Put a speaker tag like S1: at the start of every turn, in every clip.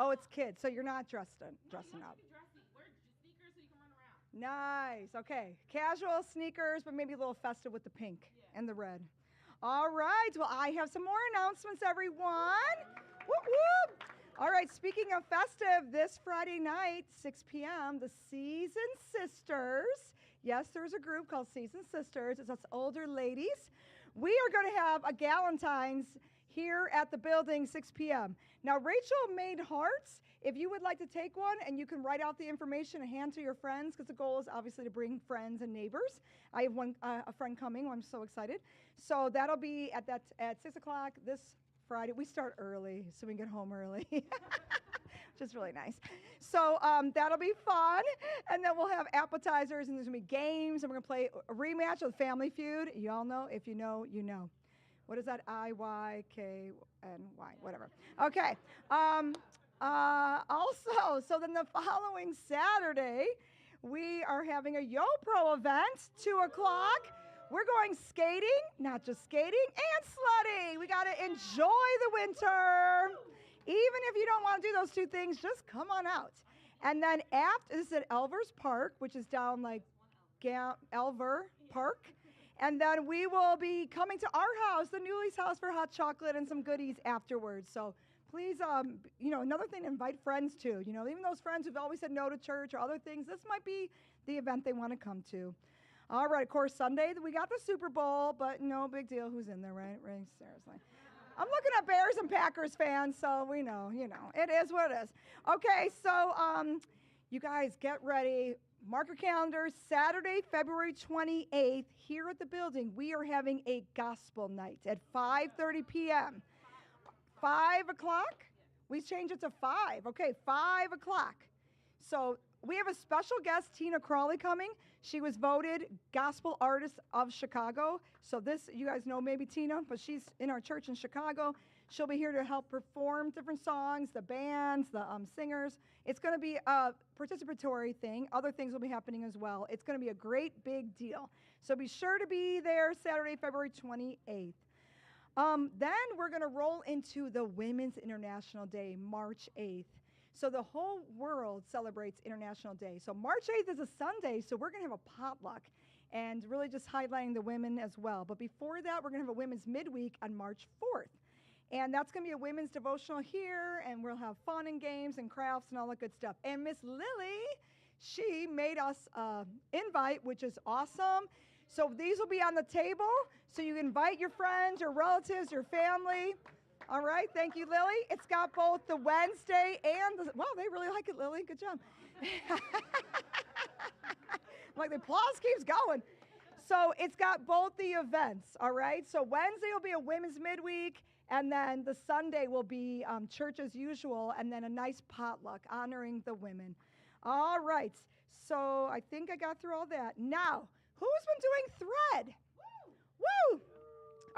S1: Oh, it's kids, so you're not dressing up.
S2: Wear sneakers so you can run around.
S1: Nice. Okay. Casual sneakers, but maybe a little festive with the pink and the red. All right. Well, I have some more announcements, everyone. Whoop, whoop. All right. Speaking of festive, this Friday night, 6 p.m., the Season Sisters. Yes, there's a group called Season Sisters. It's us older ladies. We are going to have a Galentine's here at the building, 6 p.m. Now, Rachel made hearts. If you would like to take one, and you can write out the information and hand to your friends, because the goal is obviously to bring friends and neighbors. I have a friend coming. I'm so excited. So that'll be at 6 o'clock this Friday. We start early, so we can get home early, which is really nice. So that'll be fun. And then we'll have appetizers, and there's going to be games, and we're going to play a rematch of Family Feud. You all know. If you know, you know. What is that? IYKNY, whatever. Okay. Also, so then the following Saturday, we are having a YoPro event, 2 o'clock. We're going skating, not just skating, and sledding. We got to enjoy the winter. Even if you don't want to do those two things, just come on out. And then after, this is at Elver's Park, which is down like Elver Park. And then we will be coming to our house, the Newley's house, for hot chocolate and some goodies afterwards. So please, another thing, invite friends too. Even those friends who've always said no to church or other things, this might be the event they want to come to. All right, of course, Sunday, we got the Super Bowl, but no big deal. Who's in there, right? Right, seriously. I'm looking at Bears and Packers fans, so we know, it is what it is. Okay, so you guys get ready. Mark your calendars. Saturday, February 28th, here at the building, we are having a gospel night at 5:30 p.m. 5 o'clock? We changed it to 5. Okay, 5 o'clock. So we have a special guest, Tina Crawley, coming. She was voted Gospel Artist of Chicago. So this, you guys know maybe Tina, but she's in our church in Chicago. She'll be here to help perform different songs, the bands, the singers. It's going to be a participatory thing. Other things will be happening as well. It's going to be a great big deal. So be sure to be there Saturday, February 28th. Then we're going to roll into the Women's International Day, March 8th. So the whole world celebrates International Day. So March 8th is a Sunday, so we're going to have a potluck and really just highlighting the women as well. But before that, we're going to have a Women's Midweek on March 4th. And that's going to be a women's devotional here, and we'll have fun and games and crafts and all that good stuff. And Miss Lily, she made us an invite, which is awesome. So these will be on the table, so you can invite your friends, your relatives, your family. All right, thank you, Lily. It's got both the Wednesday and the, wow, they really like it, Lily. Good job. Like the applause keeps going. So it's got both the events, all right? So Wednesday will be a women's midweek, and then the Sunday will be church as usual, and then a nice potluck honoring the women. All right, so I think I got through all that. Now, who's been doing thread? Woo! Woo!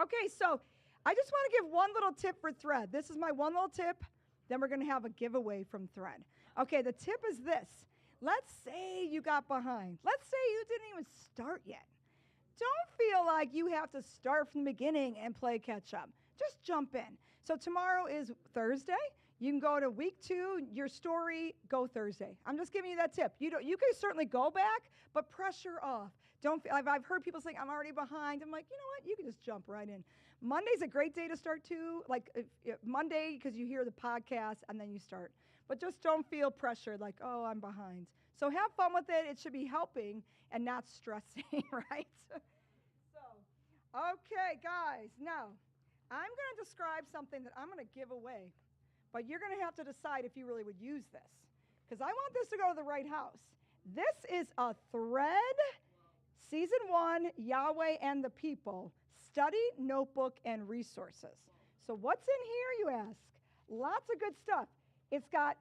S1: Okay, so I just want to give one little tip for thread. This is my one little tip. Then we're going to have a giveaway from thread. Okay, the tip is this. Let's say you got behind. Let's say you didn't even start yet. Don't feel like you have to start from the beginning and play catch up. Just jump in. So tomorrow is Thursday. You can go to week 2, your story, go Thursday. I'm just giving you that tip. You can certainly go back, but pressure off. I've heard people saying, I'm already behind. I'm like, you know what? You can just jump right in. Monday's a great day to start too. Like Monday, because you hear the podcast and then you start. But just don't feel pressured like, oh, I'm behind. So have fun with it. It should be helping and not stressing, right? Okay, guys. Now, I'm going to describe something that I'm going to give away. But you're going to have to decide if you really would use this. Because I want this to go to the right house. This is a Thread Season 1, Yahweh and the People, study, notebook, and resources. So what's in here, you ask? Lots of good stuff. It's got,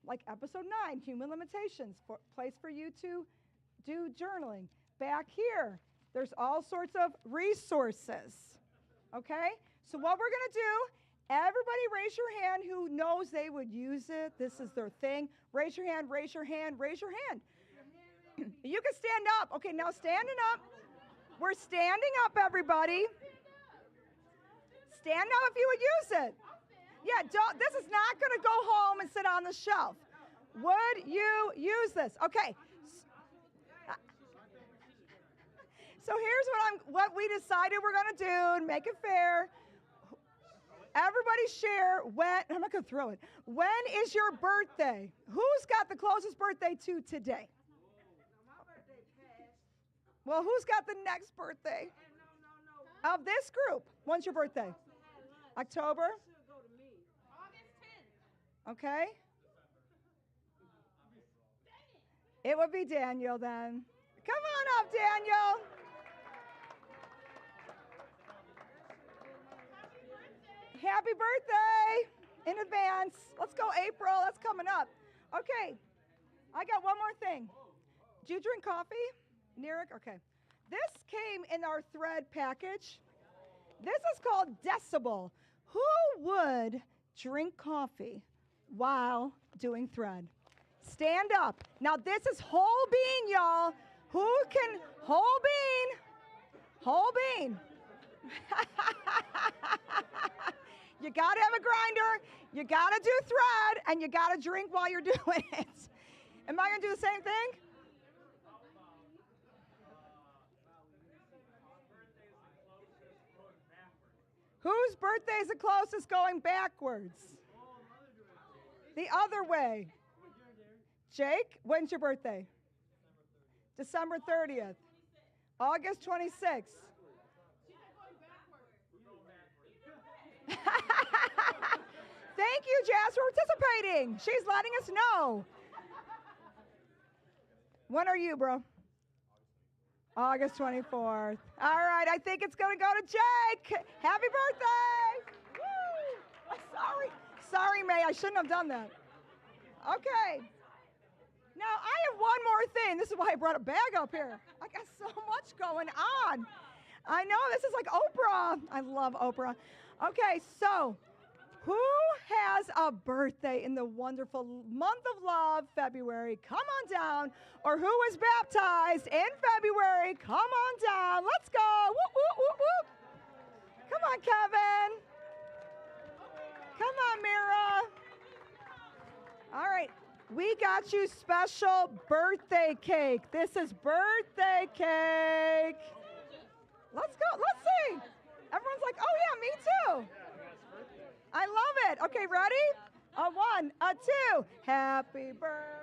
S1: like Episode 9, Human Limitations, place for you to do journaling. Back here, there's all sorts of resources. Okay? So what we're going to do, everybody raise your hand who knows they would use it. This is their thing. Raise your hand, raise your hand, raise your hand. You can stand up. Okay, now standing up. We're standing up, everybody. Stand up if you would use it. Yeah, this is not going to go home and say, it on the shelf. Would you use this? Okay. So here's what we decided we're going to do and make it fair. Everybody share when, I'm not going to throw it. When is your birthday? Who's got the closest birthday to today? Well, who's got the next birthday? Of this group. When's your birthday? October?
S2: August 10th.
S1: Okay. It would be Daniel then. Come on up, Daniel. Happy birthday in advance. Let's go, April. That's coming up. Okay. I got one more thing. Do you drink coffee? Neric? Okay. This came in our thread package. This is called Decibel. Who would drink coffee while doing thread? Stand up. Now, this is whole bean, y'all. Who can, whole bean, whole bean. You got to have a grinder, you got to do thread, and you got to drink while you're doing it. Am I going to do the same thing? Whose birthday is the closest going backwards? The other way. Jake, when's your birthday? December 30th. August 26th. Thank you, Jazz, for participating. She's letting us know. When are you, bro? August 24th. All right, I think it's going to go to Jake. Happy birthday. Woo. Sorry, May. I shouldn't have done that. Okay. Now, I have one more thing. This is why I brought a bag up here. I got so much going on. I know, this is like Oprah. I love Oprah. Okay, so who has a birthday in the wonderful month of love, February? Come on down. Or who was baptized in February? Come on down. Let's go. Whoop, whoop, whoop, whoop. Come on, Kevin. Come on, Mira. All right. We got you special birthday cake. This is birthday cake. Let's go. Let's see. Everyone's like, oh, yeah, me too. I love it. Okay, ready? A one, a two. Happy birthday.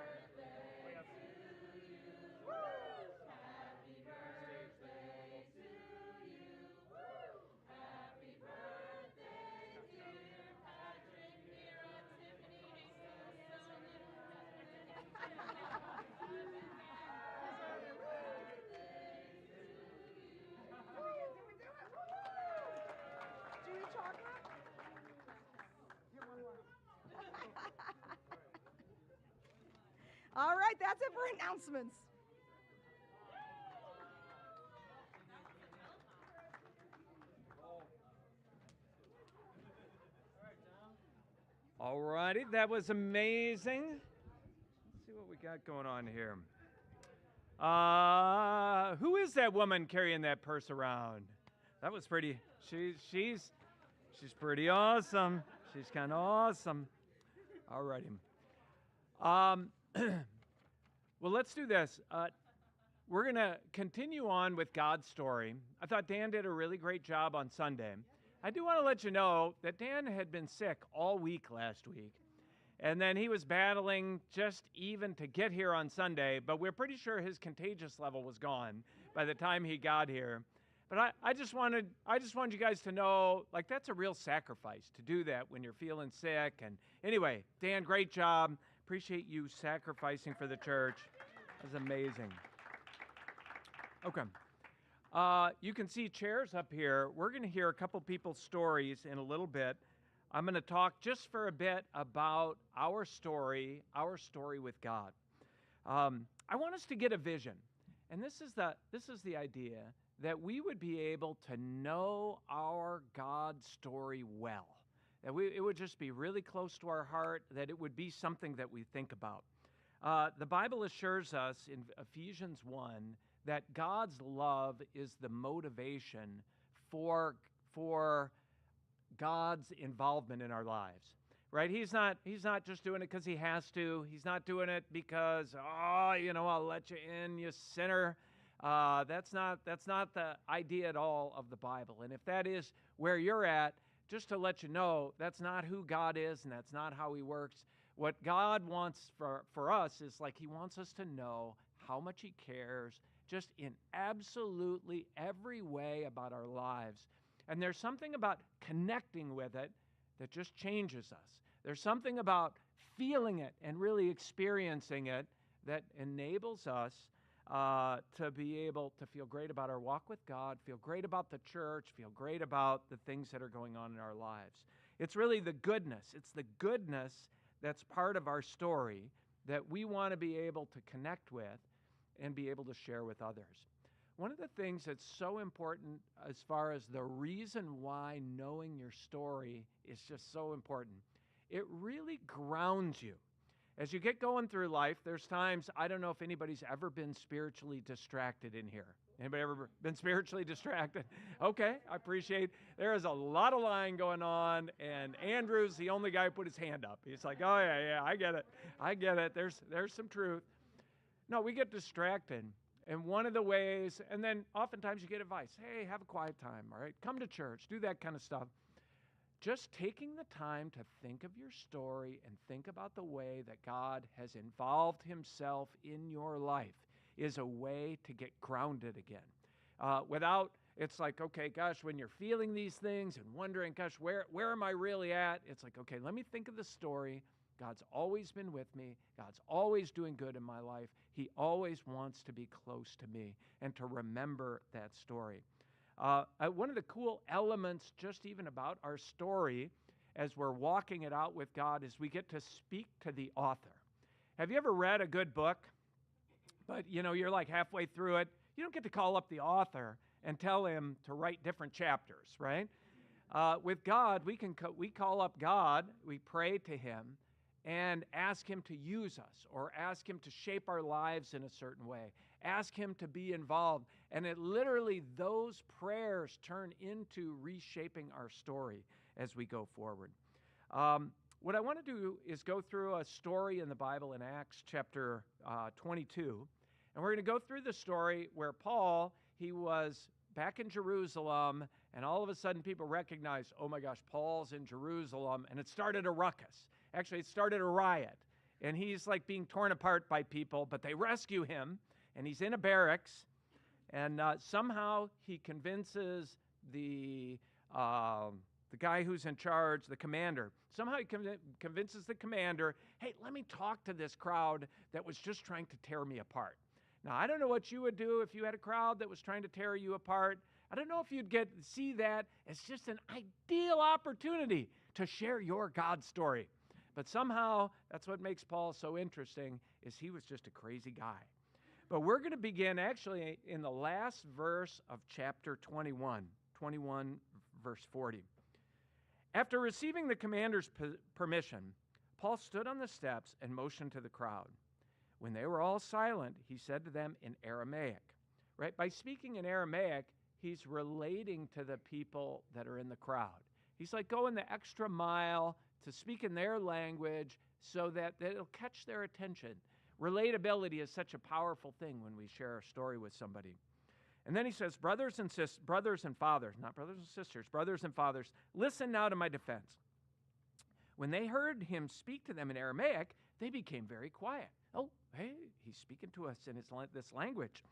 S1: All right, that's it for announcements.
S3: All righty, that was amazing. Let's see what we got going on here. Who is that woman carrying that purse around? That was pretty. She's pretty awesome. She's kind of awesome. All righty. Well, let's do this. We're going to continue on with God's story. I thought Dan did a really great job on Sunday. I do want to let you know that Dan had been sick all week last week, and then he was battling just even to get here on Sunday, but we're pretty sure his contagious level was gone by the time he got here. But I just wanted you guys to know, like, that's a real sacrifice to do that when you're feeling sick. And anyway, Dan, great job. Appreciate you sacrificing for the church. It was amazing. Okay. You can see chairs up here. We're going to hear a couple people's stories in a little bit. I'm going to talk just for a bit about our story with God. I want us to get a vision. And this is the idea, that we would be able to know our God story well. That it would just be really close to our heart, that it would be something that we think about. The Bible assures us in Ephesians 1 that God's love is the motivation for God's involvement in our lives. right? He's not just doing it because he has to. He's not doing it because, I'll let you in, you sinner. That's not the idea at all of the Bible. And if that is where you're at, just to let you know, that's not who God is, and that's not how he works. What God wants for us is like he wants us to know how much he cares just in absolutely every way about our lives. And there's something about connecting with it that just changes us. There's something about feeling it and really experiencing it that enables us to be able to feel great about our walk with God, feel great about the church, feel great about the things that are going on in our lives. It's really the goodness. It's the goodness that's part of our story that we want to be able to connect with and be able to share with others. One of the things that's so important as far as the reason why knowing your story is just so important, it really grounds you. As you get going through life, there's times, I don't know if anybody's ever been spiritually distracted in here. Anybody ever been spiritually distracted? Okay, I appreciate. There is a lot of lying going on, and Andrew's the only guy who put his hand up. He's like, oh, yeah, I get it. There's some truth. No, we get distracted. And one of the ways, and then oftentimes you get advice, hey, have a quiet time, all right? Come to church, do that kind of stuff. Just taking the time to think of your story and think about the way that God has involved himself in your life is a way to get grounded again. It's like, okay, gosh, when you're feeling these things and wondering, gosh, where am I really at? It's like, okay, let me think of the story. God's always been with me. God's always doing good in my life. He always wants to be close to me and to remember that story. One of the cool elements just even about our story as we're walking it out with God is we get to speak to the author. Have you ever read a good book, but you're like halfway through it? You don't get to call up the author and tell him to write different chapters, right? With God, we call up God, we pray to him, and ask him to use us or ask him to shape our lives in a certain way. Ask him to be involved. And it literally, those prayers turn into reshaping our story as we go forward. What I want to do is go through a story in the Bible in Acts chapter 22. And we're going to go through the story where Paul, he was back in Jerusalem, and all of a sudden people recognized, oh my gosh, Paul's in Jerusalem, and it started a ruckus. Actually, it started a riot, and he's like being torn apart by people, but they rescue him, and he's in a barracks, and somehow he convinces the guy who's in charge, the commander, somehow he convinces the commander, hey, let me talk to this crowd that was just trying to tear me apart. Now, I don't know what you would do if you had a crowd that was trying to tear you apart. I don't know if you'd see that as just an ideal opportunity to share your God story. But somehow, that's what makes Paul so interesting, is he was just a crazy guy. But we're going to begin actually in the last verse of chapter 21 verse 40. After receiving the commander's permission, Paul stood on the steps and motioned to the crowd. When they were all silent, he said to them in Aramaic. Right? By speaking in Aramaic, he's relating to the people that are in the crowd. He's like going the extra mile to speak in their language so that it'll catch their attention. Relatability is such a powerful thing when we share a story with somebody. And then he says, brothers and fathers, not brothers and sisters, brothers and fathers, listen now to my defense. When they heard him speak to them in Aramaic, they became very quiet. Oh, hey, he's speaking to us in this language.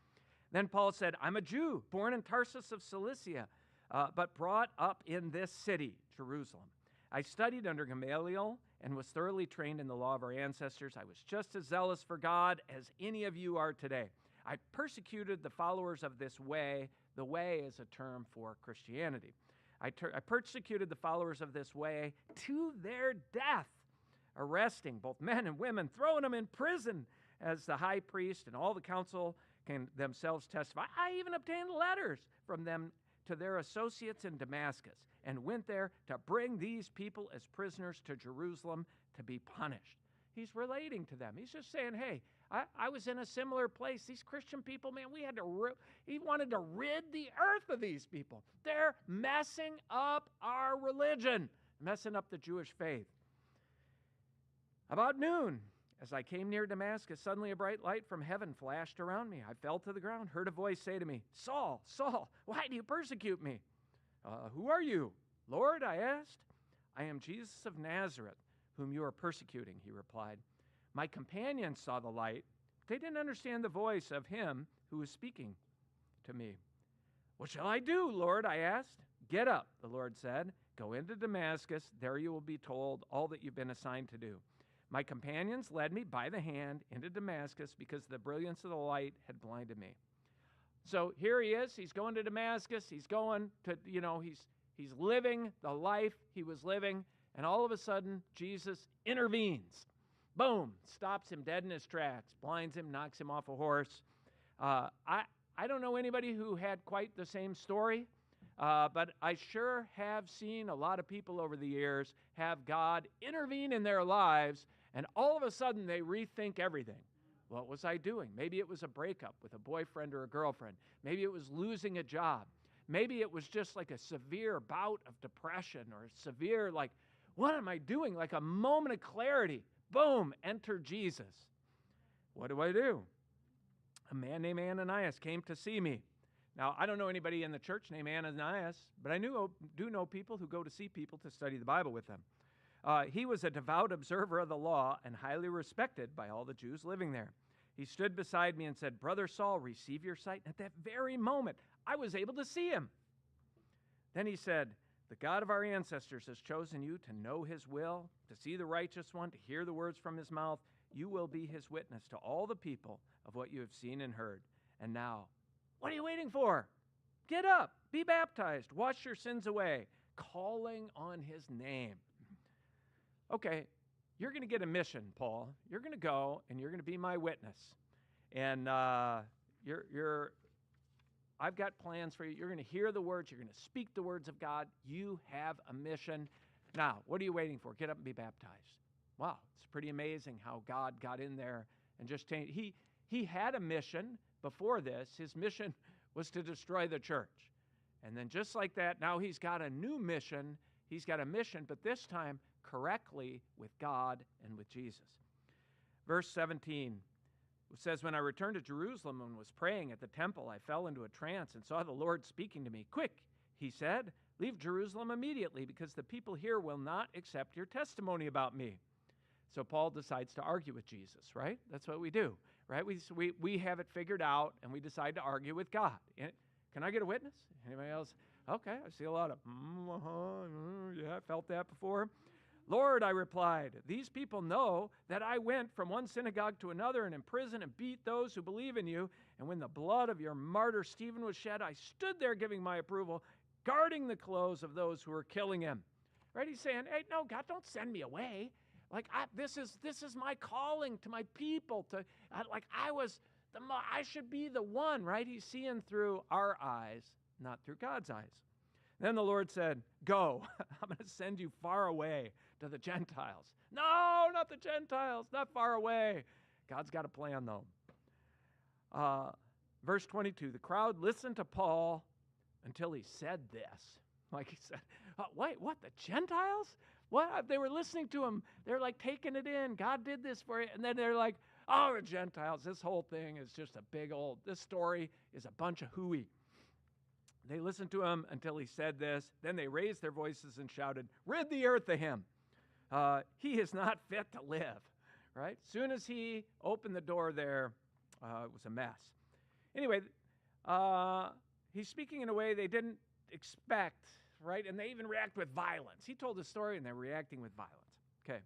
S3: Then Paul said, I'm a Jew, born in Tarsus of Cilicia, but brought up in this city, Jerusalem. I studied under Gamaliel and was thoroughly trained in the law of our ancestors. I was just as zealous for God as any of you are today. I persecuted the followers of this way. The way is a term for Christianity. I persecuted the followers of this way to their death, arresting both men and women, throwing them in prison, as the high priest and all the council can themselves testify. I even obtained letters from them to their associates in Damascus and went there to bring these people as prisoners to Jerusalem to be punished. He's relating to them. He's just saying, hey, I was in a similar place. These Christian people, man, he wanted to rid the earth of these people. They're messing up our religion, messing up the Jewish faith. About noon, as I came near Damascus, suddenly a bright light from heaven flashed around me. I fell to the ground, heard a voice say to me, Saul, Saul, why do you persecute me? Who are you, Lord? I asked. I am Jesus of Nazareth, whom you are persecuting, he replied. My companions saw the light. They didn't understand the voice of him who was speaking to me. What shall I do, Lord? I asked. Get up, the Lord said. Go into Damascus. There you will be told all that you've been assigned to do. My companions led me by the hand into Damascus because the brilliance of the light had blinded me. So here he is. He's going to Damascus. He's going to, he's living the life he was living. And all of a sudden, Jesus intervenes. Boom, stops him dead in his tracks, blinds him, knocks him off a horse. I don't know anybody who had quite the same story, but I sure have seen a lot of people over the years have God intervene in their lives, and all of a sudden they rethink everything. What was I doing? Maybe it was a breakup with a boyfriend or a girlfriend. Maybe it was losing a job. Maybe it was just like a severe bout of depression or severe, like, what am I doing? Like a moment of clarity. Boom, enter Jesus. What do I do? A man named Ananias came to see me. Now, I don't know anybody in the church named Ananias, but I do know people who go to see people to study the Bible with them. He was a devout observer of the law and highly respected by all the Jews living there. He stood beside me and said, Brother Saul, receive your sight. And at that very moment, I was able to see him. Then he said, the God of our ancestors has chosen you to know his will, to see the righteous one, to hear the words from his mouth. You will be his witness to all the people of what you have seen and heard. And now, what are you waiting for? Get up, be baptized, wash your sins away, calling on his name. Okay, you're going to get a mission, Paul. You're going to go and you're going to be my witness. And I've got plans for you. You're going to hear the words. You're going to speak the words of God. You have a mission. Now, what are you waiting for? Get up and be baptized. Wow, it's pretty amazing how God got in there and just changed. He had a mission before this. His mission was to destroy the church. And then just like that, now he's got a new mission. He's got a mission, but this time correctly with God and with Jesus. Verse 17 says, when I returned to Jerusalem and was praying at the temple, I fell into a trance and saw the Lord speaking to me. Quick, he said, leave Jerusalem immediately because the people here will not accept your testimony about me. So Paul decides to argue with Jesus, right? That's what we do, right? We have it figured out and we decide to argue with God. Can I get a witness? Anybody else? Okay, I see a lot of, yeah, I felt that before. Lord, I replied, these people know that I went from one synagogue to another and imprisoned and beat those who believe in you. And when the blood of your martyr Stephen was shed, I stood there giving my approval, guarding the clothes of those who were killing him. Right? He's saying, hey, no, God, don't send me away. Like, this is my calling to my people. I should be the one, right? He's seeing through our eyes, not through God's eyes. Then the Lord said, go, I'm going to send you far away to the Gentiles. No, not the Gentiles, not far away. God's got a plan, though. Verse 22, the crowd listened to Paul until he said this. Like he said, wait, what, the Gentiles? What? They were listening to him. They're like taking it in. God did this for you. And then they're like, oh, the Gentiles, this whole thing is just a big old, this story is a bunch of hooey. They listened to him until he said this. Then they raised their voices and shouted, rid the earth of him. He is not fit to live, right? Soon as he opened the door there, it was a mess. Anyway, he's speaking in a way they didn't expect, right? And they even react with violence. He told the story and they're reacting with violence. Okay.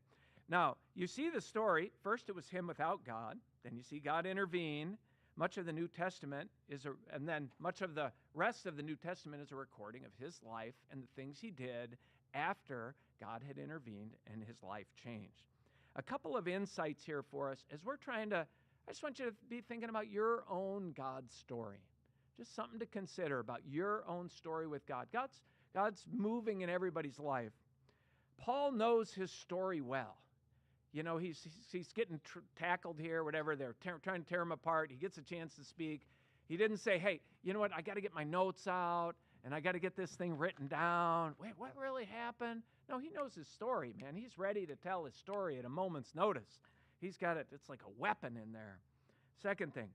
S3: Now, you see the story. First, it was him without God. Then you see God intervene. Much of the New Testament and then much of the rest of the New Testament is a recording of his life and the things he did after God had intervened and his life changed. A couple of insights here for us as we're I just want you to be thinking about your own God story. Just something to consider about your own story with God. God's moving in everybody's life. Paul knows his story well. You know, he's getting tackled here, whatever. They're trying to tear him apart. He gets a chance to speak. He didn't say, hey, you know what? I got to get my notes out. and I got to get this thing written down. Wait, what really happened? No, he knows his story, man. He's ready to tell his story at a moment's notice. He's got it. It's like a weapon in there. Second thing,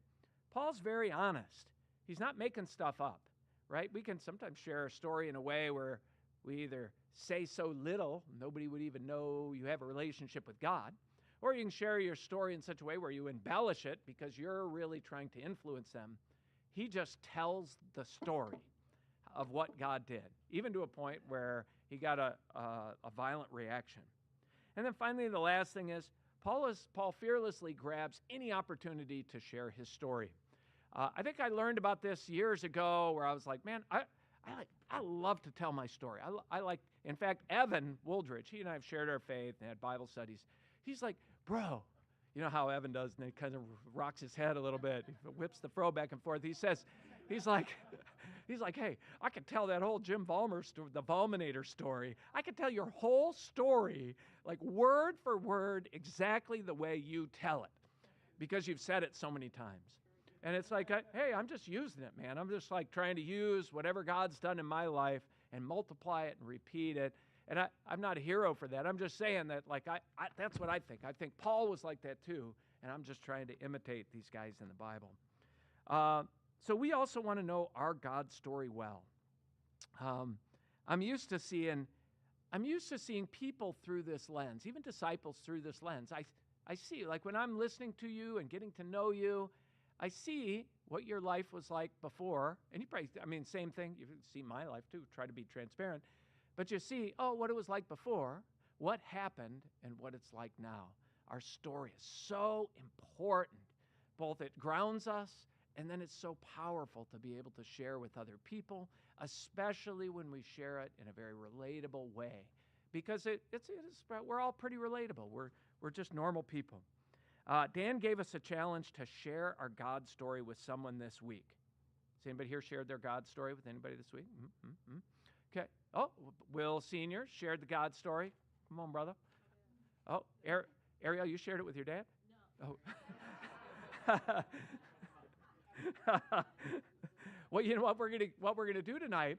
S3: Paul's very honest. He's not making stuff up, right? We can sometimes share a story in a way where we either say so little, nobody would even know you have a relationship with God, or you can share your story in such a way where you embellish it because you're really trying to influence them. He just tells the story of what God did, even to a point where he got a violent reaction. And then finally, the last thing is, Paul fearlessly grabs any opportunity to share his story. I think I learned about this years ago where I was like, man, I love to tell my story. I like, in fact, Evan Wooldridge, he and I have shared our faith and had Bible studies. He's like, bro, you know how Evan does, and he kind of rocks his head a little bit, he whips the fro back and forth. He's like, hey, I could tell that whole Jim Vollmer story, the Volminator story. I could tell your whole story, like word for word, exactly the way you tell it, because you've said it so many times. And it's like, hey, I'm just using it, man. I'm just like trying to use whatever God's done in my life and multiply it and repeat it. And I'm not a hero for that. I'm just saying that, like, that's what I think. I think Paul was like that too, and I'm just trying to imitate these guys in the Bible. So we also want to know our God story well. I'm used to seeing people through this lens, even disciples through this lens. I see, like when I'm listening to you and getting to know you, I see what your life was like before. And you probably, same thing. You've seen my life too. Try to be transparent. But you see, what it was like before, what happened, and what it's like now. Our story is so important. Both it grounds us, and then it's so powerful to be able to share with other people, especially when we share it in a very relatable way. Because we're all pretty relatable. We're just normal people. Dan gave us a challenge to share our God story with someone this week. Has anybody here shared their God story with anybody this week? Mm-hmm. Okay. Oh, Will Sr. shared the God story. Come on, brother. Oh, Ariel, you shared it with your dad? No. Oh. Well, you know what we're gonna do tonight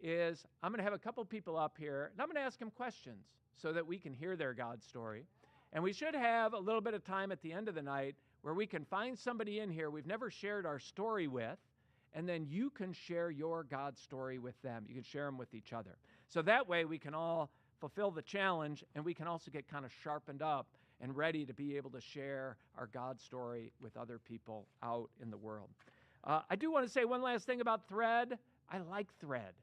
S3: is I'm gonna have a couple people up here, and I'm gonna ask them questions so that we can hear their God story. And we should have a little bit of time at the end of the night where we can find somebody in here we've never shared our story with, and then you can share your God story with them. You can share them with each other. So that way we can all fulfill the challenge, and we can also get kind of sharpened up and ready to be able to share our God story with other people out in the world. I do want to say one last thing about Thread. I like Thread.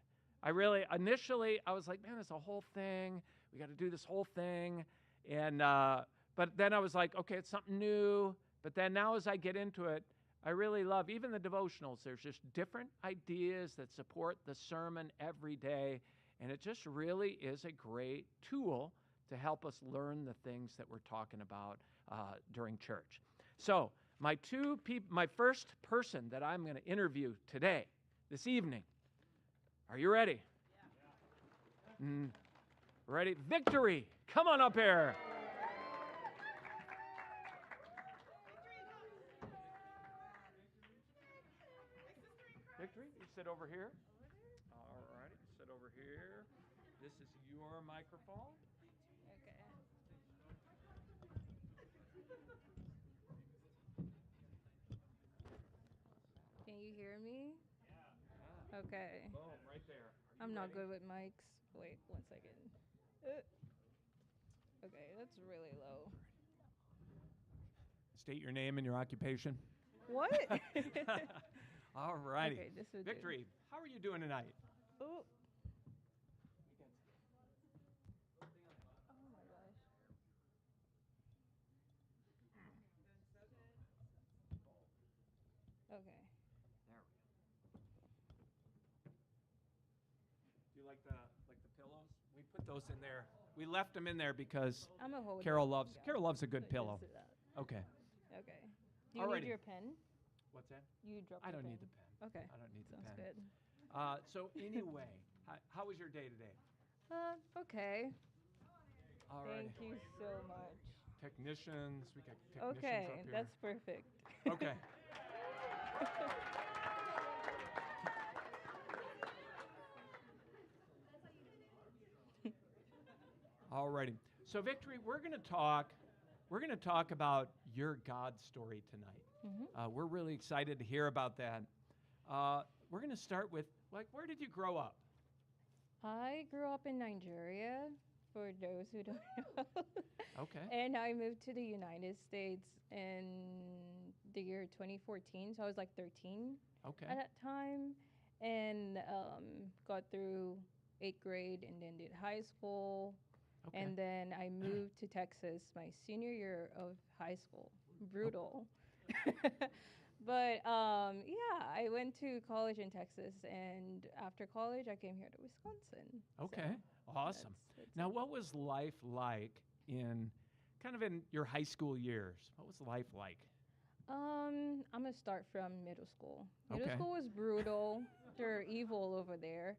S3: Initially, I was like, man, it's a whole thing. We got to do this whole thing. And but then I was like, okay, it's something new. But then now as I get into it, I really love even the devotionals. There's just different ideas that support the sermon every day. And it just really is a great tool to help us learn the things that we're talking about during church. So my first person that I'm going to interview today, this evening. Are you ready? Yeah. Ready? Victory! Come on up here. Victory, you sit over here. All righty, sit over here. This is your microphone.
S2: Okay. Can you hear me? Yeah. Okay.
S3: Boom, right there.
S2: I'm not good with mics. Wait, 1 second. Okay, that's really low.
S3: State your name and your occupation.
S2: What?
S3: All righty.
S2: Okay, this would
S3: Victory, how are you doing tonight?
S2: Oh. Oh my gosh. Okay.
S3: There we go. Do you like the pillows? We put those in there. We left them in there because
S2: I'm a hold
S3: Carol loves a good pillow. Okay.
S2: Okay. Do you
S3: Alrighty.
S2: need your pen?
S3: What's that?
S2: You dropped
S3: I
S2: your
S3: don't
S2: pen.
S3: need the pen.
S2: Okay.
S3: I don't need the
S2: Sounds
S3: pen.
S2: good.
S3: So anyway, how was your day today?
S2: Okay.
S3: All right.
S2: Thank you so much.
S3: Technicians, we got technicians
S2: Okay,
S3: up here.
S2: that's perfect.
S3: Okay. All righty. So, Victory, we're going to talk. We're going to talk about your God story tonight. We're really excited to hear about that. We're going to start with, where did you grow up?
S2: I grew up in Nigeria, for those who don't know.
S3: Okay.
S2: And I moved to the United States in the year 2014, so I was like 13
S3: Okay.
S2: at that time, and got through 8th grade and then did high school.
S3: Okay.
S2: And then I moved to Texas my senior year of high school. Brutal. But yeah, I went to college in Texas, and after college, I came here to Wisconsin.
S3: Okay.
S2: So
S3: Awesome.
S2: that's
S3: Now,
S2: it.
S3: what was life like in your high school years? What was life like?
S2: I'm gonna start from middle school. Middle
S3: Okay.
S2: school was brutal. They're evil over there.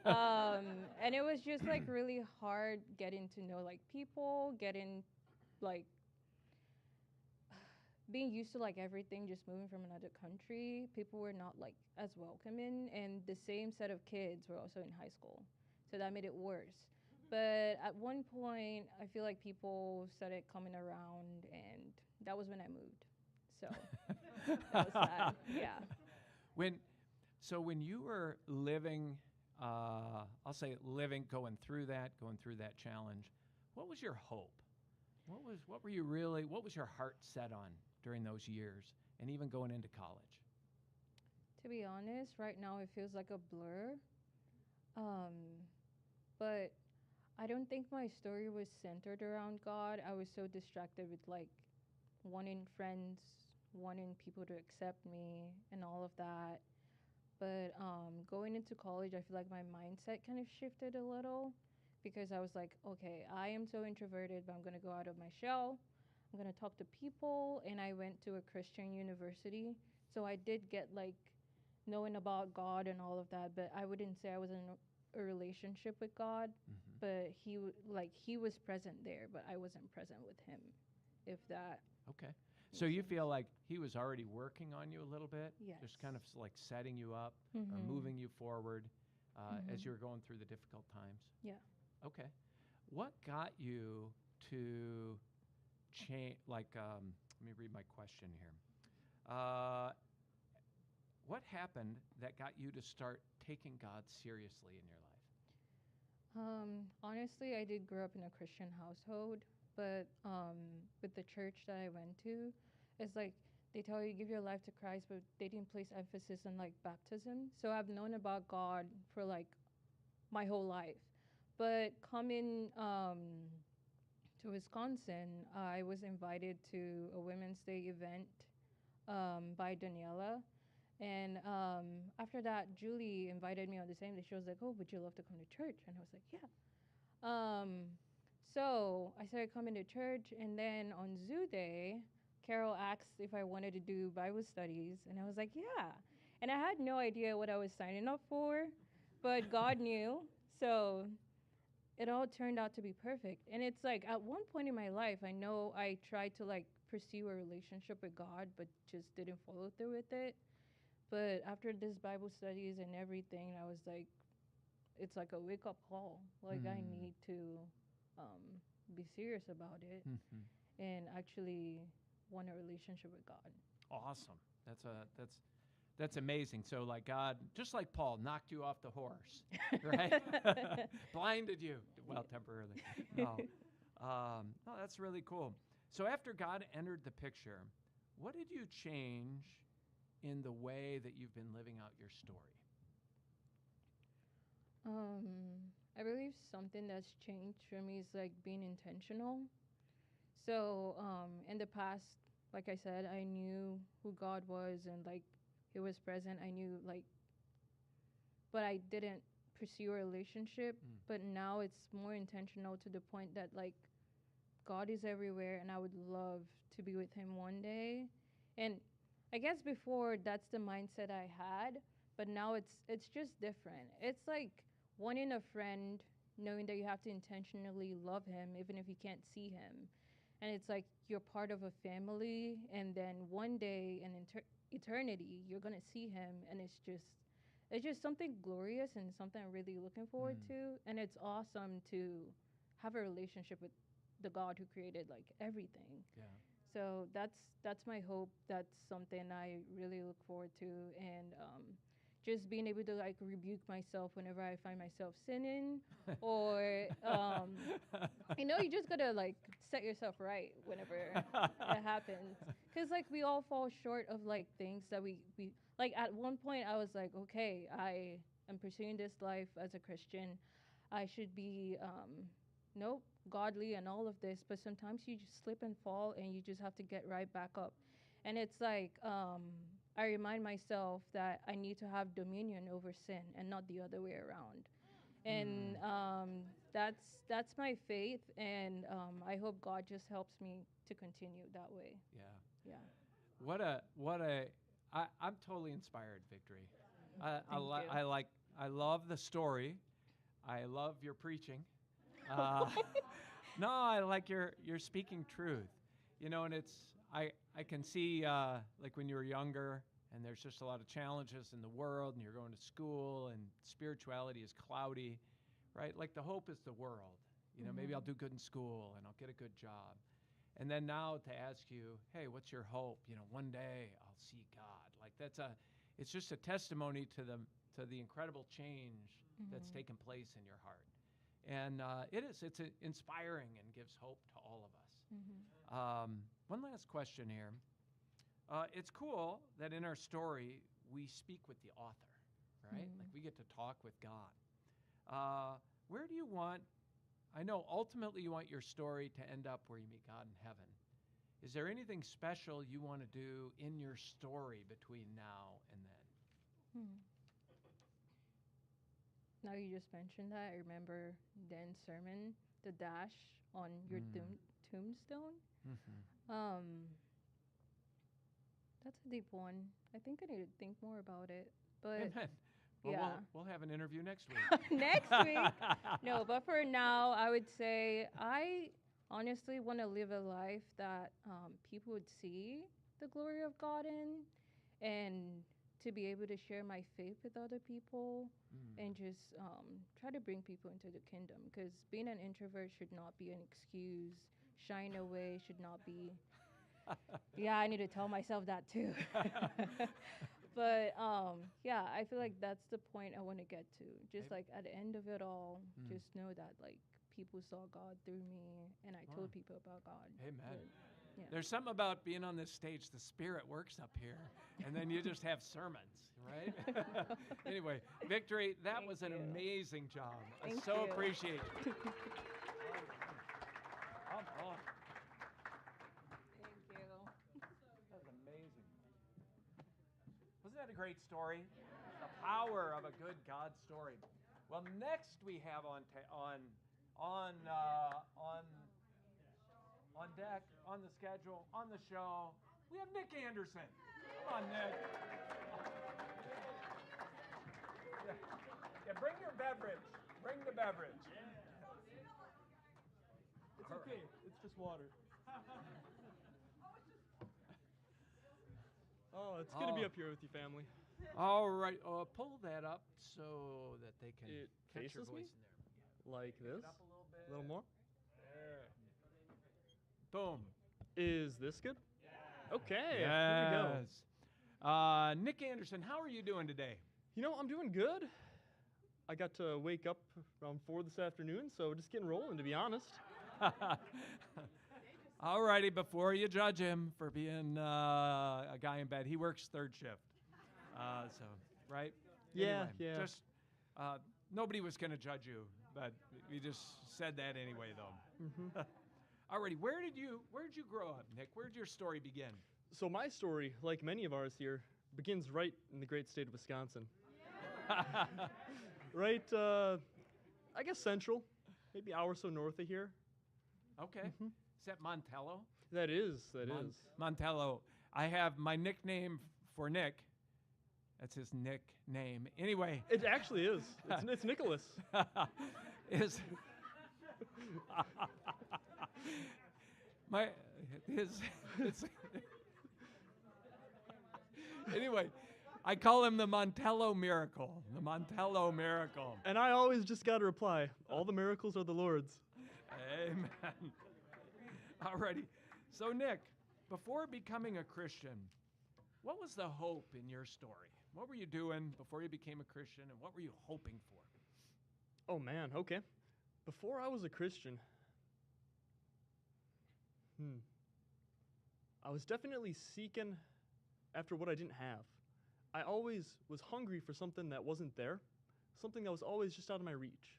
S2: And it was just like really hard getting to know like people, getting like being used to like everything, just moving from another country. People were not like as welcoming, and the same set of kids were also in high school, so that made it worse. But at one point, I feel like people started coming around, and that was when I moved. So that was sad. Yeah.
S3: When you were living, I'll say living, going through that challenge, what was your hope? What was your heart set on during those years, and even going into college?
S2: To be honest, right now it feels like a blur. But I don't think my story was centered around God. I was so distracted with like wanting friends, wanting people to accept me, and all of that. But going into college, I feel like my mindset kind of shifted a little because I was like, okay, I am so introverted, but I'm going to go out of my shell. I'm going to talk to people. And I went to a Christian university. So I did get like knowing about God and all of that, but I wouldn't say I was in a relationship with God. But he was present there, but I wasn't present with him, if that.
S3: Okay. So you feel like he was already working on you a little bit?
S2: Yes.
S3: Just kind of like setting you up or moving you forward as you were going through the difficult times?
S2: Yeah.
S3: Okay. What got you to change, let me read my question here. What happened that got you to start taking God seriously in your life?
S2: Honestly, I did grow up in a Christian household, but with the church that I went to, it's like they tell you give your life to Christ, but they didn't place emphasis on like baptism. So I've known about God for like my whole life. But coming to Wisconsin, I was invited to a Women's Day event by Daniela. And after that, Julie invited me on the same day. She was like, "Oh, would you love to come to church?" And I was like, "Yeah." So I started coming to church, and then on Zoo Day, Carol asked if I wanted to do Bible studies, and I was like, "Yeah." And I had no idea what I was signing up for, but God knew. So it all turned out to be perfect. And it's like at one point in my life, I know I tried to like pursue a relationship with God, but just didn't follow through with it. But after this Bible studies and everything, I was like, it's like a wake up call. Like I need to be serious about it and actually want a relationship with God.
S3: Awesome. That's amazing. So like God, just like Paul, knocked you off the horse, right? Blinded you. Well, temporarily. No. No, that's really cool. So after God entered the picture, what did you change in the way that you've been living out your story?
S2: I believe something that's changed for me is like being intentional. So in the past, like I said, I knew who God was and like He was present. I knew like, but I didn't pursue a relationship. But now it's more intentional to the point that like God is everywhere, and I would love to be with Him one day. And I guess before that's the mindset I had, but now it's just different. It's like wanting a friend, knowing that you have to intentionally love him even if you can't see him. And it's like you're part of a family, and then one day in eternity you're going to see him, and it's just something glorious and something I'm really looking forward to. And it's awesome to have a relationship with the God who created like everything.
S3: Yeah.
S2: So that's my hope. That's something I really look forward to, and just being able to like rebuke myself whenever I find myself sinning, or you just gotta like set yourself right whenever it happens, because like we all fall short of like things that we like. At one point, I was like, okay, I am pursuing this life as a Christian. I should be nope, godly and all of this, but sometimes you just slip and fall and you just have to get right back up. And it's like I remind myself that I need to have dominion over sin and not the other way around. And that's my faith, and I hope God just helps me to continue that way.
S3: Yeah.
S2: Yeah.
S3: I'm totally inspired, Victory.
S2: Thank you.
S3: I love the story. I love your preaching. No, I like you're speaking truth, and I can see like when you were younger and there's just a lot of challenges in the world and you're going to school and spirituality is cloudy, right? Like the hope is the world. Maybe I'll do good in school and I'll get a good job. And then now to ask you, hey, what's your hope? One day I'll see God. Like it's just a testimony to the incredible change that's taken place in your heart. And it's inspiring and gives hope to all of us. One last question here. It's cool that in our story, we speak with the author, right? Like we get to talk with God. Where do you want, I know ultimately you want your story to end up where you meet God in heaven. Is there anything special you want to do in your story between now and then?
S2: Now you just mentioned that, I remember Dan's sermon, the dash on your tombstone. That's a deep one. I think I need to think more about it. But
S3: Amen. Well,
S2: yeah.
S3: we'll have an interview next week.
S2: Next week? No, but for now, I would say I honestly want to live a life that people would see the glory of God in, and to be able to share my faith with other people and just try to bring people into the kingdom. Because being an introvert should not be an excuse. Shying away should not be. Yeah, I need to tell myself that too. But yeah, I feel like that's the point I want to get to. Just like at the end of it all, just know that like people saw God through me, and I told people about God.
S3: Amen.
S2: But, yeah.
S3: There's something about being on this stage. The Spirit works up here, and then you just have sermons, right? Anyway, Victory, that
S2: Thank
S3: was an
S2: you.
S3: amazing job. I
S2: Thank
S3: so
S2: you.
S3: appreciate you. Come on.
S2: Thank you.
S3: That was amazing. Wasn't that a great story? The power of a good God story. Well, next we have on deck, on the schedule, on the show, we have Nick Anderson. Come on, Nick. Yeah, bring your beverage. Bring the beverage.
S4: It's okay. It's just water. Oh, it's good to be up here with you, family.
S3: All right. Pull that up so that they can
S4: It
S3: catch your
S4: faces me?
S3: voice in there.
S4: Like
S3: Pick
S4: this.
S3: it up a little bit.
S4: A little more.
S3: There. Boom.
S4: Is this good? Okay. Here we go.
S3: Yes. Nick Anderson, how are you doing today?
S4: I'm doing good. I got to wake up around 4 this afternoon, so just getting rolling, to be honest.
S3: All righty, before you judge him for being a guy in bed, he works third shift. So, right?
S4: Yeah,
S3: Anyway,
S4: yeah.
S3: Just, nobody was going to judge you, but we just said that anyway, though. All righty, where did you grow up, Nick? Where did your story begin?
S4: So my story, like many of ours here, begins right in the great state of Wisconsin. Right, I guess central, maybe an hour or so north of here.
S3: Okay. Is that Montello?
S4: That is.
S3: Montello. I have my nickname for Nick. That's his nickname. Anyway.
S4: It actually is. It's Nicholas.
S3: Is anyway, I call him the Montello miracle. The Montello miracle.
S4: And I always just got to reply, all the miracles are the Lord's.
S3: Amen. Alrighty. So, Nick, before becoming a Christian, what was the hope in your story? What were you doing before you became a Christian, and what were you hoping for?
S4: Oh man, okay. Before I was a Christian, I was definitely seeking after what I didn't have. I always was hungry for something that wasn't there, something that was always just out of my reach.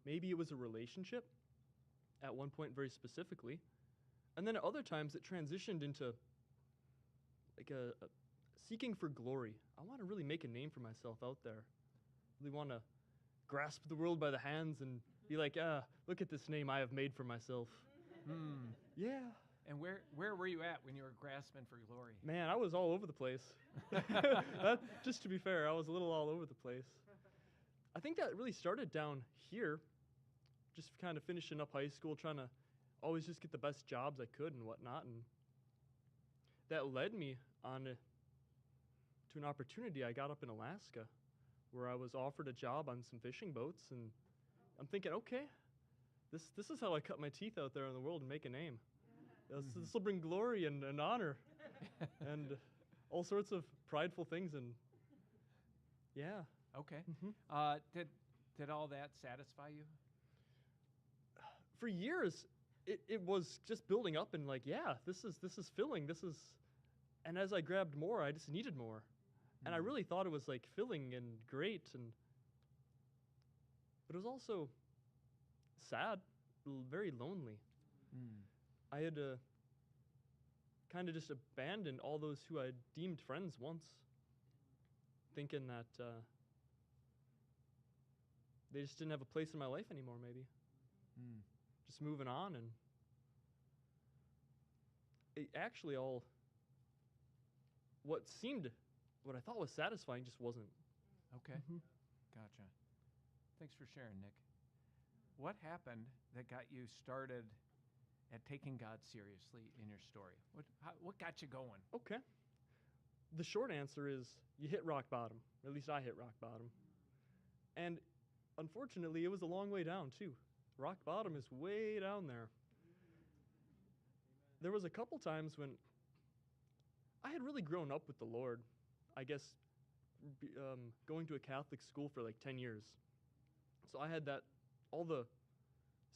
S4: Maybe it was a relationship, at one point very specifically, and then at other times it transitioned into like a seeking for glory. I want to really make a name for myself out there. Really want to grasp the world by the hands and be like, look at this name I have made for myself. Yeah.
S3: And where were you at when you were grasping for glory?
S4: Man, I was all over the place. Just to be fair, I was a little all over the place. I think that really started down here, just kind of finishing up high school, trying to always just get the best jobs I could and whatnot. And that led me on to an opportunity I got up in Alaska, where I was offered a job on some fishing boats. And I'm thinking, okay, this is how I cut my teeth out there in the world and make a name. This will bring glory and honor and all sorts of prideful things. And yeah.
S3: Okay. Did all that satisfy you?
S4: For years, it was just building up and like, yeah, this is filling. And as I grabbed more, I just needed more. And I really thought it was like filling and great, but it was also sad, very lonely. I had kind of just abandoned all those who I deemed friends once, thinking that they just didn't have a place in my life anymore, maybe. Just moving on, and it actually what I thought was satisfying just wasn't.
S3: Okay. Gotcha. Thanks for sharing, Nick. What happened that got you started at taking God seriously in your story? What got you going?
S4: Okay. The short answer is you hit rock bottom. Or at least I hit rock bottom. And unfortunately, it was a long way down, too. Rock bottom is way down there. There was a couple times when I had really grown up with the Lord. I guess going to a Catholic school for like 10 years. So I had all the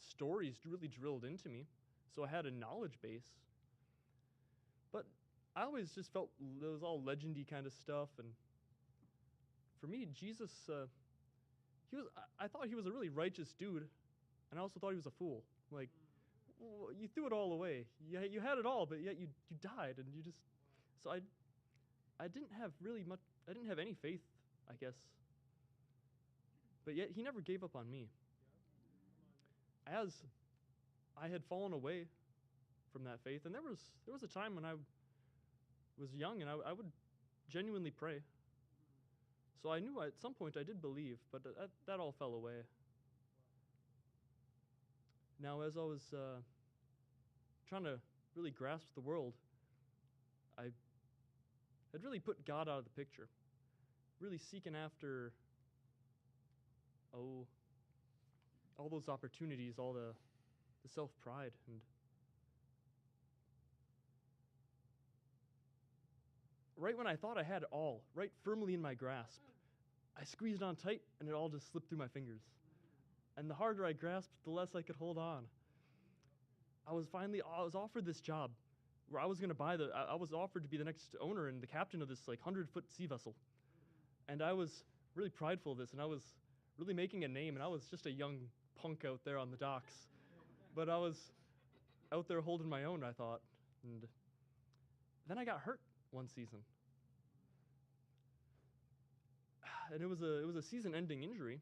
S4: stories really drilled into me. So I had a knowledge base. But I always just felt it was all legendy kind of stuff. And for me, Jesus, I thought he was a really righteous dude. And I also thought he was a fool. Like, you threw it all away. You had it all, but yet you died. And you just, so I didn't have really much, I didn't have any faith, I guess. But yet he never gave up on me. As I had fallen away from that faith, and there was a time when I was young and I would genuinely pray. So I knew at some point I did believe, but that all fell away. Now, as I was trying to really grasp the world, I had really put God out of the picture, really seeking after, all those opportunities, all the self-pride. And right when I thought I had it all, right firmly in my grasp, I squeezed on tight and it all just slipped through my fingers. And the harder I grasped, the less I could hold on. I was offered this job where I was going to I was offered to be the next owner and the captain of this like 100-foot sea vessel. And I was really prideful of this, and I was really making a name, and I was just a young punk out there on the docks. But I was out there holding my own, I thought. And then I got hurt one season. And it was a season-ending injury.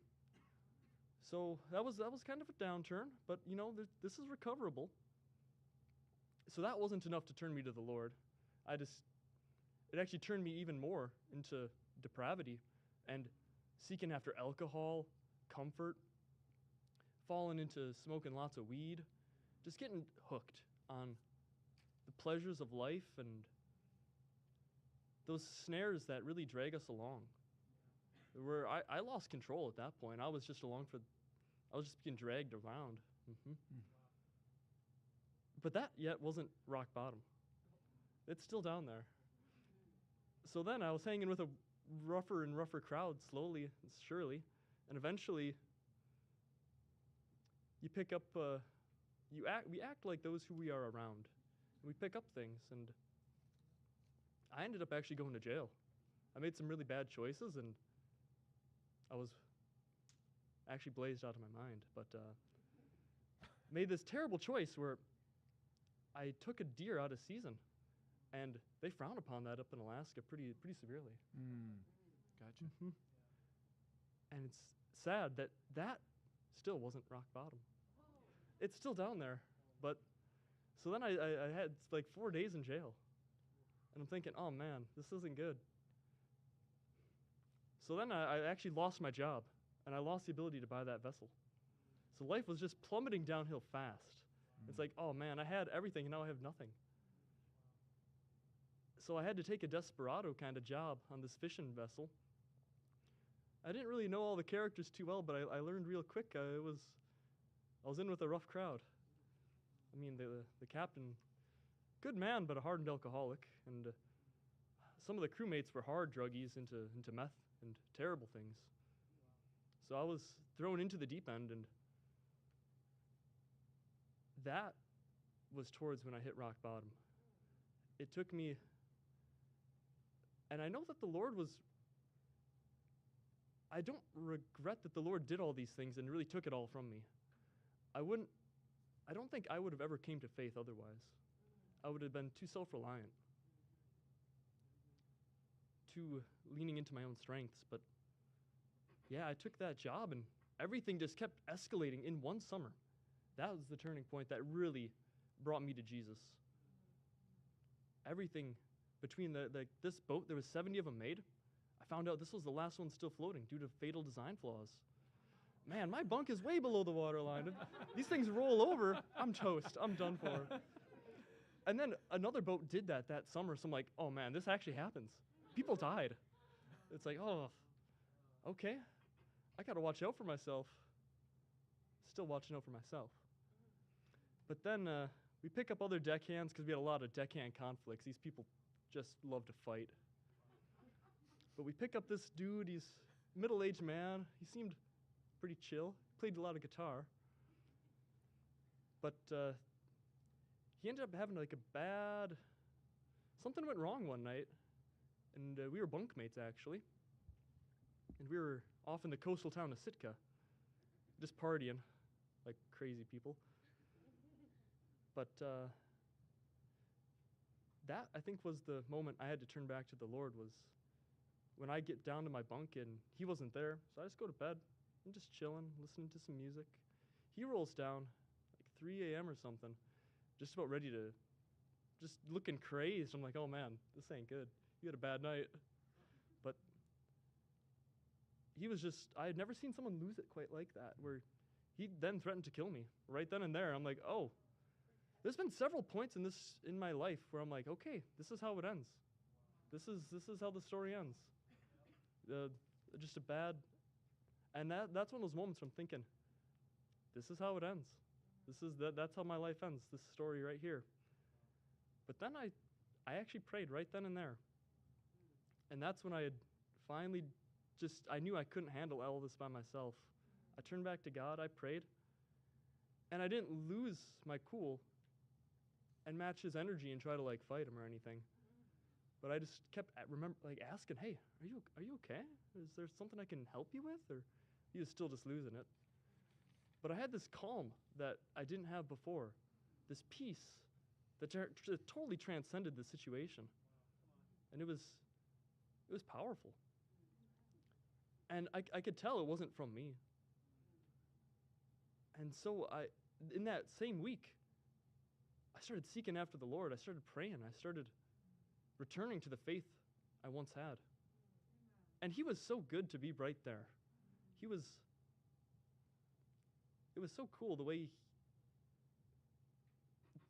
S4: So that was kind of a downturn, but this is recoverable. So that wasn't enough to turn me to the Lord. It actually turned me even more into depravity and seeking after alcohol, comfort, falling into smoking lots of weed, just getting hooked on the pleasures of life and those snares that really drag us along. Where I lost control at that point. I was just being dragged around. But that yet wasn't rock bottom. It's still down there. So then I was hanging with a rougher and rougher crowd slowly and surely, and eventually you pick up, we act like those who we are around. We pick up things, and I ended up actually going to jail. I made some really bad choices, and I was actually blazed out of my mind, but made this terrible choice where I took a deer out of season, and they frown upon that up in Alaska pretty severely.
S3: Gotcha.
S4: And it's sad that that still wasn't rock bottom. It's still down there, but so then I had like 4 days in jail, and I'm thinking, oh man, this isn't good. So then I actually lost my job, and I lost the ability to buy that vessel. So life was just plummeting downhill fast. It's like, oh man, I had everything, and now I have nothing. So I had to take a desperado kind of job on this fishing vessel. I didn't really know all the characters too well, but I learned real quick. I was in with a rough crowd. I mean, the captain, good man, but a hardened alcoholic, and some of the crewmates were hard druggies into meth and terrible things. So I was thrown into the deep end, and that was towards when I hit rock bottom. It took me, and I know that the Lord was, I don't regret that the Lord did all these things and really took it all from me. I don't think I would have ever came to faith otherwise. I would have been too self-reliant, too leaning into my own strengths. But yeah, I took that job, and everything just kept escalating in one summer. That was the turning point that really brought me to Jesus. Everything between this boat, there was 70 of them made. I found out this was the last one still floating due to fatal design flaws. Man, my bunk is way below the waterline. These things roll over, I'm toast. I'm done for. And then another boat did that summer, so I'm like, oh man, this actually happens. People died. It's like, oh, okay. I got to watch out for myself. Still watching out for myself. But then we pick up other deckhands because we had a lot of deckhand conflicts. These people just love to fight. But we pick up this dude. He's a middle-aged man. He seemed pretty chill. Played a lot of guitar. But he ended up having like a bad, something went wrong one night. And we were bunkmates, actually. And we were off in the coastal town of Sitka, just partying like crazy people. But that, I think, was the moment I had to turn back to the Lord, was when I get down to my bunk and he wasn't there. So I just go to bed. I'm just chilling, listening to some music. He rolls down like 3 a.m. or something, just about ready to, just looking crazed. I'm like, oh man, this ain't good. You had a bad night. But he was just, I had never seen someone lose it quite like that, where he then threatened to kill me right then and there. I'm like, oh, there's been several points in my life where I'm like, okay, this is how it ends. This is how the story ends. Just a bad, and that's one of those moments where I'm thinking, this is how it ends. That's how my life ends. This story right here. But then I actually prayed right then and there, and that's when I had finally I knew I couldn't handle all this by myself. I turned back to God. I prayed, and I didn't lose my cool and match his energy and try to like fight him or anything. But I just kept asking, hey, are you okay? Is there something I can help you with? Or he was still just losing it. But I had this calm that I didn't have before, this peace that totally transcended the situation. And it was powerful. And I could tell it wasn't from me. And so in that same week, I started seeking after the Lord. I started praying. I started returning to the faith I once had. And he was so good to be right there. It was so cool the way,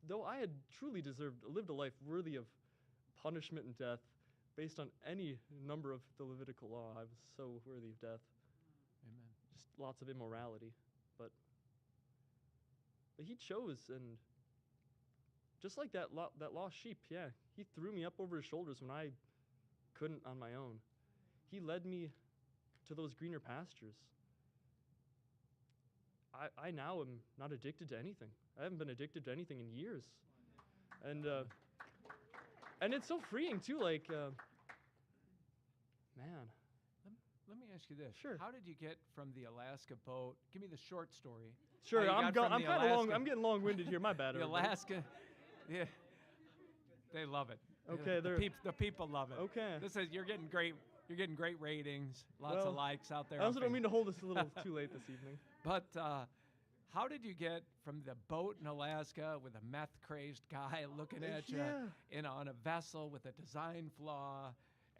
S4: though I had truly lived a life worthy of punishment and death based on any number of the Levitical law, I was so worthy of death.
S3: Amen.
S4: Just lots of immorality. But he chose, and just like that lost sheep, yeah, he threw me up over his shoulders when I couldn't on my own. He led me to those greener pastures. I now am not addicted to anything. I haven't been addicted to anything in years. And it's so freeing too, like, man.
S3: Let me ask you this.
S4: Sure.
S3: How did you get from the Alaska boat? Give me the short story.
S4: Sure,
S3: How you got from
S4: I'm
S3: the
S4: kind of long.
S3: Alaska-
S4: I'm getting long-winded here. My bad.
S3: The
S4: everybody.
S3: Alaska, yeah, they love it.
S4: Okay,
S3: the people love it.
S4: Okay.
S3: This is you're getting great ratings, lots of
S4: Well,
S3: likes out there.
S4: I also
S3: on
S4: don't
S3: Facebook.
S4: mean to hold us a little too late this evening.
S3: But how did you get from the boat in Alaska with a meth-crazed guy looking at you on a vessel with a design flaw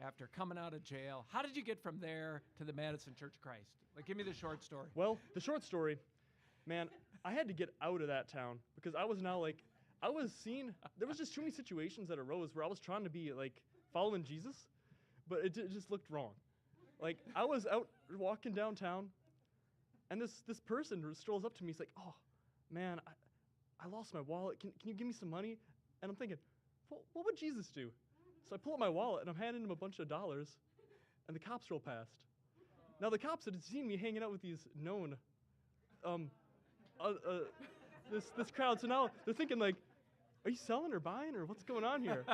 S3: after coming out of jail? How did you get from there to the Madison Church of Christ? Like, give me the short story.
S4: Well, the short story, man, I had to get out of that town because I was now like, I was seeing, there was just too many situations that arose where I was trying to be like following Jesus, but it just looked wrong. Like, I was out walking downtown, and this person strolls up to me. He's like, "Oh, man, I lost my wallet. Can you give me some money?" And I'm thinking, what would Jesus do? So I pull out my wallet, and I'm handing him a bunch of dollars, and the cops roll past. Now, the cops had seen me hanging out with these known, this crowd, so now they're thinking, like, are you selling or buying, or what's going on here?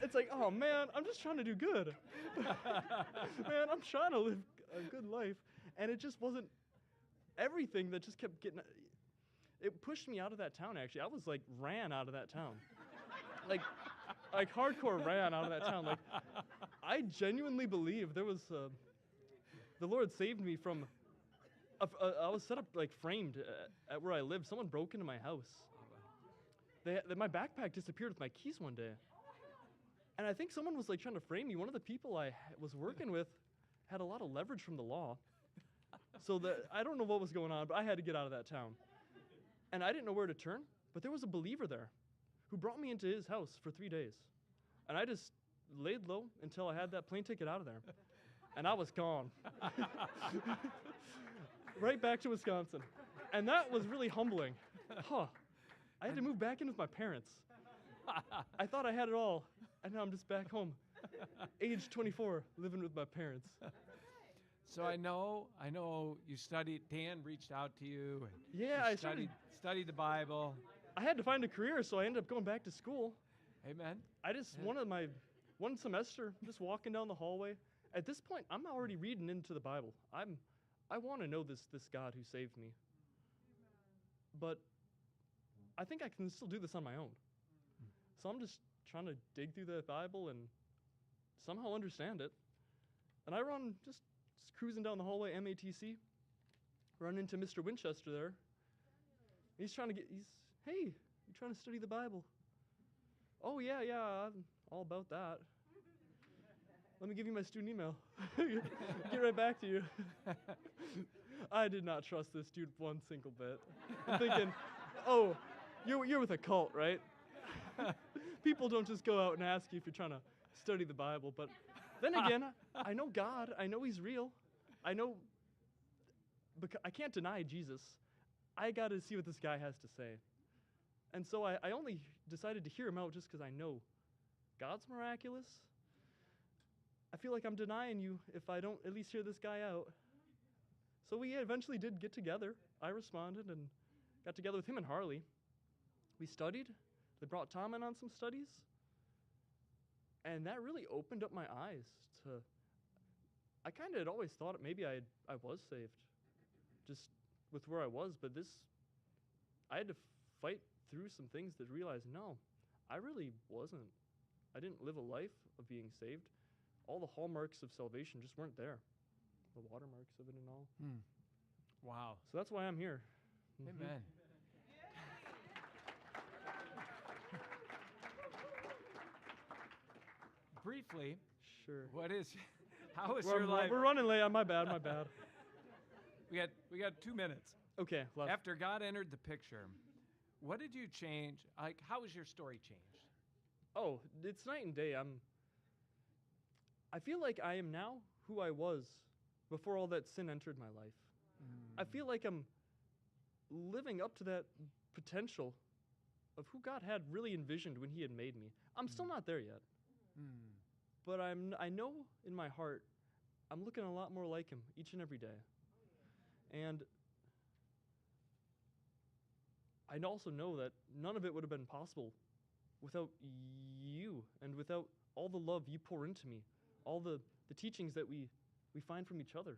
S4: It's like, oh, man, I'm just trying to do good. Man, I'm trying to live a good life. And it just wasn't everything that just kept getting, it pushed me out of that town, actually. I was like, ran out of that town. like hardcore ran out of that town. Like, I genuinely believe there was, the Lord saved me from, I was set up, like, framed at where I lived. Someone broke into my house. My backpack disappeared with my keys one day. And I think someone was like trying to frame me. One of the people I was working with had a lot of leverage from the law. So I don't know what was going on, but I had to get out of that town. And I didn't know where to turn, but there was a believer there who brought me into his house for 3 days. And I just laid low until I had that plane ticket out of there. And I was gone. Right back to Wisconsin. And that was really humbling. I had to move back in with my parents. I thought I had it all, and now I'm just back home, age 24, living with my parents.
S3: So I know you studied. Dan reached out to you. And
S4: Yeah,
S3: you
S4: I
S3: studied the Bible.
S4: I had to find a career, so I ended up going back to school.
S3: Amen.
S4: I just one semester, just walking down the hallway. At this point, I'm already reading into the Bible. I want to know this God who saved me. But I think I can still do this on my own. So I'm just trying to dig through the Bible and somehow understand it. And I just cruising down the hallway, MATC, run into Mr. Winchester there. Hey, you trying to study the Bible? Oh, yeah, I'm all about that. Let me give you my student email. Get right back to you. I did not trust this dude one single bit. I'm thinking, oh, you're with a cult, right? People don't just go out and ask you if you're trying to study the Bible. But then again, I know God. I know He's real. I know, because I can't deny Jesus. I got to see what this guy has to say. And so I only decided to hear him out just because I know God's miraculous. I feel like I'm denying you if I don't at least hear this guy out. So we eventually did get together. I responded and got together with him and Harley. We studied. They brought Tom in on some studies. And that really opened up my eyes to, I kind of had always thought maybe I was saved, just with where I was, but I had to fight through some things to realize, no, I really wasn't. I didn't live a life of being saved. All the hallmarks of salvation just weren't there. The watermarks of it and all.
S3: Wow.
S4: So that's why I'm here.
S3: Amen. Briefly,
S4: Sure.
S3: how is your life?
S4: We're running late. My bad.
S3: We got 2 minutes.
S4: Okay. Left.
S3: After God entered the picture, what did you change? Like, how was your story changed?
S4: Oh, it's night and day. I feel like I am now who I was before all that sin entered my life. I feel like I'm living up to that potential of who God had really envisioned when He had made me. I'm still not there yet, but I know in my heart I'm looking a lot more like Him each and every day. And I also know that none of it would have been possible without you and without all the love you pour into me, all the teachings that we find from each other,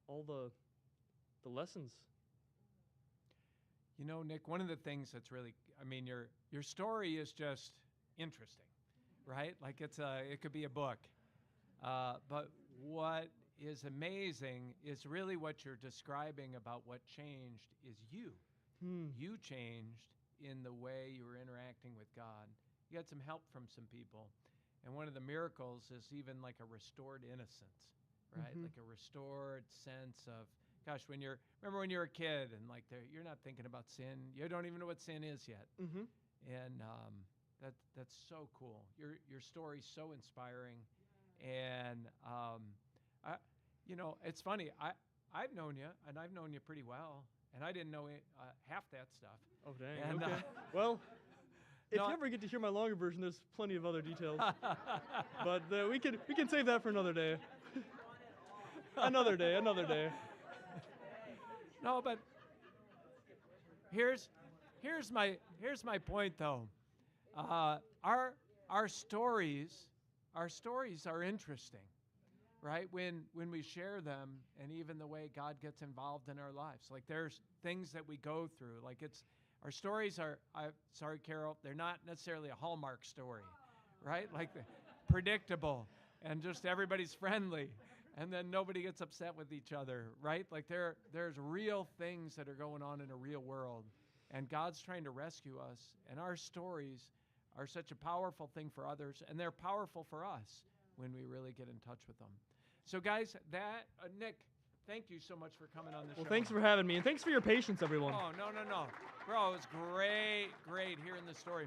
S4: all the lessons.
S3: You know, Nick, one of the things that's really, I mean, your story is just interesting, right? Like it could be a book. But what is amazing is really what you're describing about what changed is you. You changed in the way you were interacting with God. You got some help from some people. And one of the miracles is even like a restored innocence, right? Like a restored sense of, gosh, remember when you were a kid and like you're not thinking about sin. You don't even know what sin is yet. And that's so cool. Your story's so inspiring. And it's funny. I've known you, and I've known you pretty well, and I didn't know half that stuff.
S4: Oh, dang.
S3: And,
S4: okay. Well, if you ever get to hear my longer version, there's plenty of other details. But we can save that for another day. Another day.
S3: No, but here's my point though. Our stories are interesting, right? When we share them, and even the way God gets involved in our lives. Like there's things that we go through. Like our stories are. Sorry, Carol, they're not necessarily a Hallmark story, right? Like predictable and just everybody's friendly. And then nobody gets upset with each other, right? Like there's real things that are going on in a real world, and God's trying to rescue us. And our stories are such a powerful thing for others, and they're powerful for us when we really get in touch with them. So, guys, Nick, thank you so much for coming on the show.
S4: Well, thanks for having me, and thanks for your patience, everyone.
S3: Oh, no. Bro, it was great hearing the story.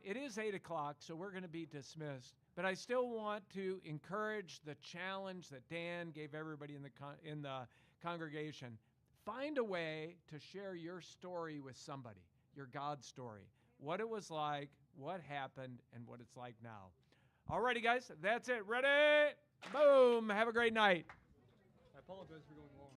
S3: It is 8 o'clock, so we're going to be dismissed. But I still want to encourage the challenge that Dan gave everybody in the congregation. Find a way to share your story with somebody, your God story, what it was like, what happened, and what it's like now. Alrighty, guys, that's it. Ready? Boom. Have a great night.
S4: I apologize for going long.